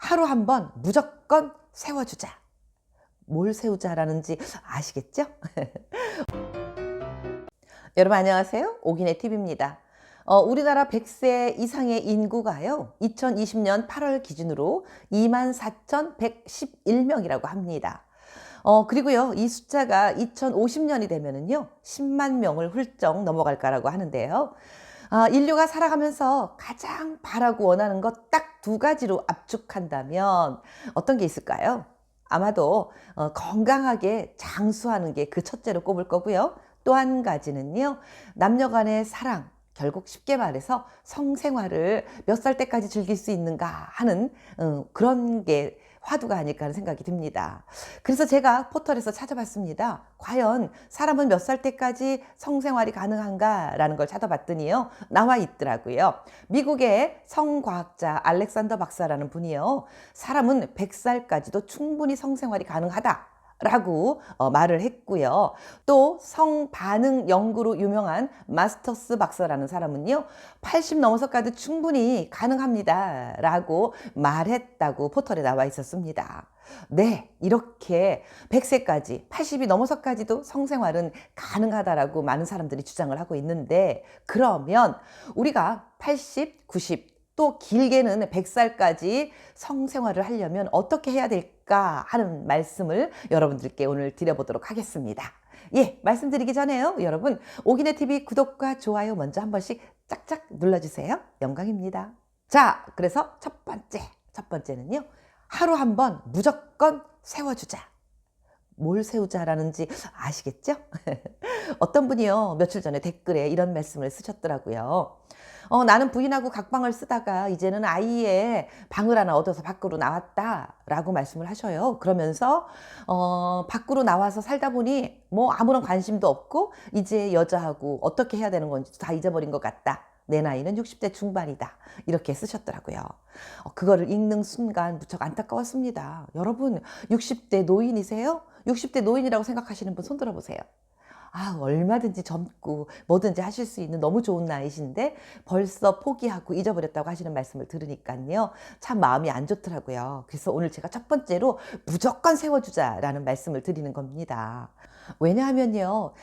하루 한 번 무조건 세워주자. 뭘 세우자라는지 아시겠죠? 여러분 안녕하세요. 오기네 TV입니다. 우리나라 100세 이상의 인구가요, 2020년 8월 기준으로 24,111명이라고 합니다. 그리고요, 이 숫자가 2050년이 되면은요, 10만 명을 훌쩍 넘어갈까라고 하는데요. 인류가 살아가면서 가장 바라고 원하는 것 딱 두 가지로 압축한다면 어떤 게 있을까요? 아마도 건강하게 장수하는 게 그 첫째로 꼽을 거고요. 또 한 가지는요, 남녀 간의 사랑, 결국 쉽게 말해서 성생활을 몇 살 때까지 즐길 수 있는가 하는 그런 게 화두가 아닐까 하는 생각이 듭니다. 그래서 제가 포털에서 찾아봤습니다. 과연 사람은 몇 살 때까지 성생활이 가능한가라는 걸 찾아봤더니요, 나와 있더라고요. 미국의 성과학자 알렉산더 박사라는 분이요, 사람은 100살까지도 충분히 성생활이 가능하다 라고 말을 했고요. 또 성반응 연구로 유명한 마스터스 박사라는 사람은요, 80 넘어서까지 충분히 가능합니다 라고 말했다고 포털에 나와 있었습니다. 네, 이렇게 100세까지 80이 넘어서까지도 성생활은 가능하다라고 많은 사람들이 주장을 하고 있는데, 그러면 우리가 80, 90 또 길게는 100살까지 성생활을 하려면 어떻게 해야 될까 하는 말씀을 여러분들께 오늘 드려보도록 하겠습니다. 예, 말씀드리기 전에요, 여러분 오기네 TV 구독과 좋아요 먼저 한 번씩 짝짝 눌러주세요. 영광입니다. 자, 그래서 첫 번째는요, 하루 한 번 무조건 세워주자. 뭘 세우자라는지 아시겠죠? 어떤 분이요, 며칠 전에 댓글에 이런 말씀을 쓰셨더라고요. 나는 부인하고 각방을 쓰다가 이제는 아이의 방을 하나 얻어서 밖으로 나왔다라고 말씀을 하셔요. 그러면서 밖으로 나와서 살다 보니 뭐 아무런 관심도 없고 이제 여자하고 어떻게 해야 되는 건지 다 잊어버린 것 같다. 내 나이는 60대 중반이다. 이렇게 쓰셨더라고요. 그거를 읽는 순간 무척 안타까웠습니다. 여러분 60대 노인이세요? 60대 노인이라고 생각하시는 분 손 들어보세요. 얼마든지 젊고 뭐든지 하실 수 있는 너무 좋은 나이신데 벌써 포기하고 잊어버렸다고 하시는 말씀을 들으니까요, 참 마음이 안 좋더라고요. 그래서 오늘 제가 첫 번째로 무조건 세워주자라는 말씀을 드리는 겁니다. 왜냐하면요,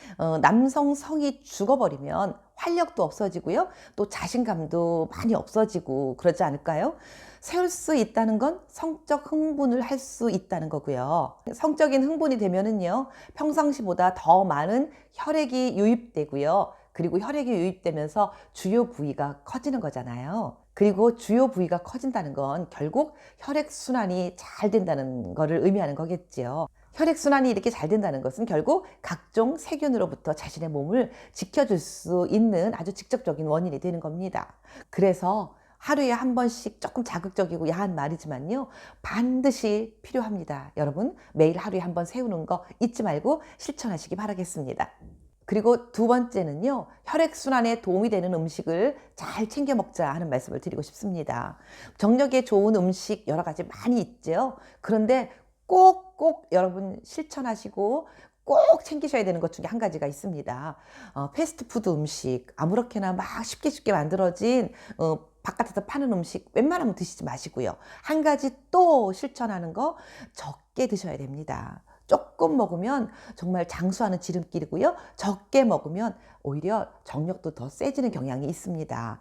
남성 성이 죽어버리면 활력도 없어지고요, 또 자신감도 많이 없어지고 그러지 않을까요? 세울 수 있다는 건 성적 흥분을 할 수 있다는 거고요. 성적인 흥분이 되면은요, 평상시보다 더 많은 혈액이 유입되고요. 그리고 혈액이 유입되면서 주요 부위가 커지는 거잖아요. 그리고 주요 부위가 커진다는 건 결국 혈액순환이 잘 된다는 거를 의미하는 거겠지요. 혈액순환이 이렇게 잘 된다는 것은 결국 각종 세균으로부터 자신의 몸을 지켜줄 수 있는 아주 직접적인 원인이 되는 겁니다. 그래서 하루에 한 번씩 조금 자극적이고 야한 말이지만요, 반드시 필요합니다. 여러분 매일 하루에 한 번 세우는 거 잊지 말고 실천하시기 바라겠습니다. 그리고 두 번째는요, 혈액순환에 도움이 되는 음식을 잘 챙겨 먹자 하는 말씀을 드리고 싶습니다. 정력에 좋은 음식 여러 가지 많이 있죠. 그런데 꼭 여러분 실천하시고 꼭 챙기셔야 되는 것 중에 한 가지가 있습니다. 패스트푸드 음식, 아무렇게나 막 쉽게 만들어진 바깥에서 파는 음식 웬만하면 드시지 마시고요. 한 가지 또 실천하는 거, 적게 드셔야 됩니다. 조금 먹으면 정말 장수하는 지름길이고요, 적게 먹으면 오히려 정력도 더 세지는 경향이 있습니다.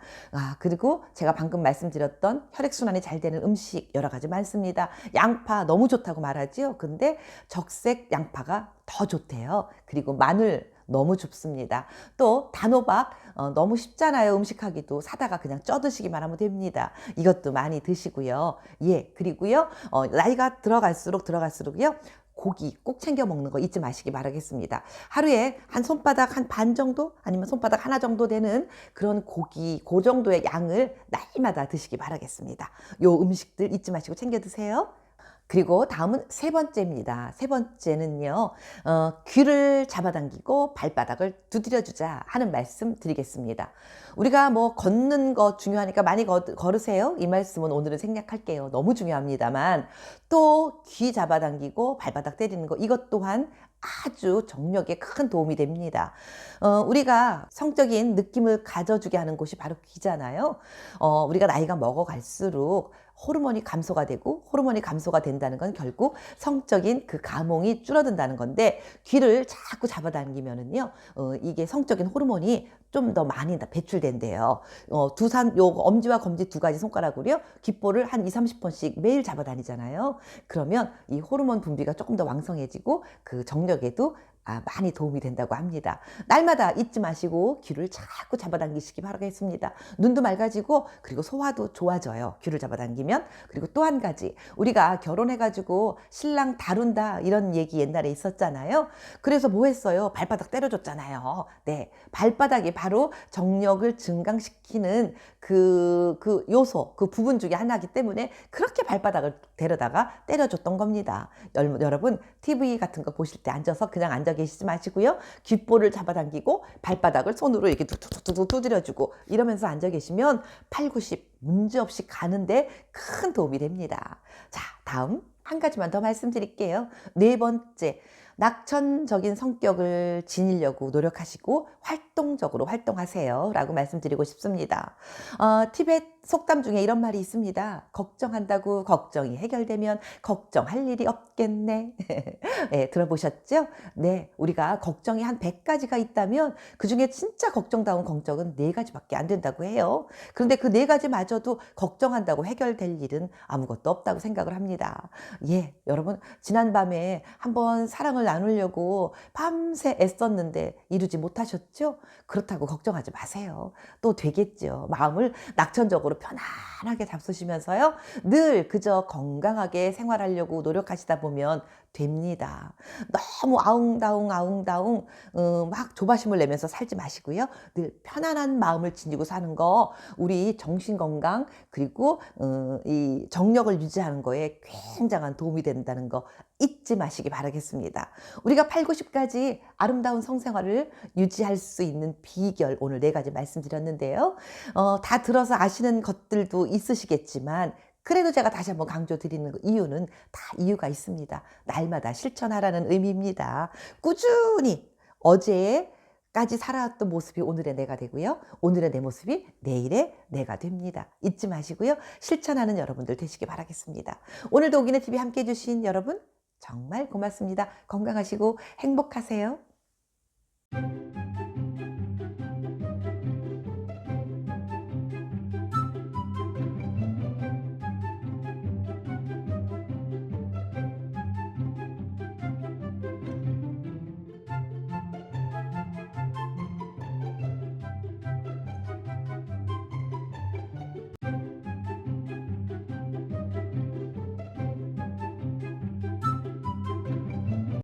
그리고 제가 방금 말씀드렸던 혈액순환이 잘 되는 음식 여러 가지 많습니다. 양파 너무 좋다고 말하지요. 근데 적색 양파가 더 좋대요. 그리고 마늘 너무 좋습니다. 또 단호박 너무 쉽잖아요. 음식하기도. 사다가 그냥 쪄 드시기만 하면 됩니다. 이것도 많이 드시고요. 예, 그리고요, 나이가 들어갈수록요, 고기 꼭 챙겨 먹는 거 잊지 마시기 바라겠습니다. 하루에 한 손바닥 한 반 정도, 아니면 손바닥 하나 정도 되는 그런 고기, 그 정도의 양을 날마다 드시기 바라겠습니다. 요 음식들 잊지 마시고 챙겨 드세요. 그리고 다음은 세 번째입니다. 세 번째는요, 귀를 잡아당기고 발바닥을 두드려주자 하는 말씀 드리겠습니다. 우리가 뭐 걷는 거 중요하니까 많이 걸으세요. 이 말씀은 오늘은 생략할게요. 너무 중요합니다만, 또 귀 잡아당기고 발바닥 때리는 거, 이것 또한 아주 정력에 큰 도움이 됩니다. 우리가 성적인 느낌을 가져주게 하는 곳이 바로 귀잖아요. 우리가 나이가 먹어갈수록 호르몬이 감소가 되고, 호르몬이 감소가 된다는 건 결국 성적인 그 감흥이 줄어든다는 건데, 귀를 자꾸 잡아당기면은요, 이게 성적인 호르몬이 좀 더 많이 배출된대요. 두산, 요 엄지와 검지 두 가지 손가락으로요, 귓볼을 한 20-30번씩 매일 잡아다니잖아요. 그러면 이 호르몬 분비가 조금 더 왕성해지고, 그 정력에도 많이 도움이 된다고 합니다. 날마다 잊지 마시고 귀를 자꾸 잡아당기시기 바라겠습니다. 눈도 맑아지고, 그리고 소화도 좋아져요. 귀를 잡아당기면. 그리고 또 한 가지, 우리가 결혼해가지고 신랑 다룬다 이런 얘기 옛날에 있었잖아요. 그래서 뭐 했어요? 발바닥 때려줬잖아요. 네, 발바닥이 바로 정력을 증강시키는 그 요소, 그 부분 중에 하나이기 때문에 그렇게 발바닥을 데려다가 때려줬던 겁니다. 여러분, TV 같은 거 보실 때 앉아서 그냥 앉아 계시지 마시고요. 귓볼을 잡아당기고 발바닥을 손으로 이렇게 툭툭툭툭 두드려주고 이러면서 앉아 계시면 8, 90 문제없이 가는데 큰 도움이 됩니다. 자, 다음 한 가지만 더 말씀드릴게요. 네 번째, 낙천적인 성격을 지니려고 노력하시고 활동적으로 활동하세요 라고 말씀드리고 싶습니다. 티벳 속담 중에 이런 말이 있습니다. 걱정한다고 걱정이 해결되면 걱정할 일이 없겠네. 네, 들어보셨죠? 네, 우리가 걱정이 한 100가지가 있다면 그중에 진짜 걱정다운 걱정은 4가지밖에 안 된다고 해요. 그런데 그 4가지마저도 걱정한다고 해결될 일은 아무것도 없다고 생각을 합니다. 예, 여러분, 지난밤에 한번 사랑을 나누려고 밤새 애썼는데 이루지 못하셨죠? 그렇다고 걱정하지 마세요. 또 되겠죠. 마음을 낙천적으로 편안하게 잡수시면서요, 늘 그저 건강하게 생활하려고 노력하시다 보면 됩니다. 너무 아웅다웅 막 조바심을 내면서 살지 마시고요. 늘 편안한 마음을 지니고 사는 거, 우리 정신 건강 그리고 이 정력을 유지하는 거에 굉장한 도움이 된다는 거 잊지 마시기 바라겠습니다. 우리가 8, 90까지 아름다운 성생활을 유지할 수 있는 비결, 오늘 4가지 말씀드렸는데요. 다 들어서 아시는 것들도 있으시겠지만 그래도 제가 다시 한번 강조드리는 이유는 다 이유가 있습니다. 날마다 실천하라는 의미입니다. 꾸준히 어제까지 살아왔던 모습이 오늘의 내가 되고요. 오늘의 내 모습이 내일의 내가 됩니다. 잊지 마시고요. 실천하는 여러분들 되시기 바라겠습니다. 오늘도 오기네 TV 함께 해주신 여러분 정말 고맙습니다. 건강하시고 행복하세요.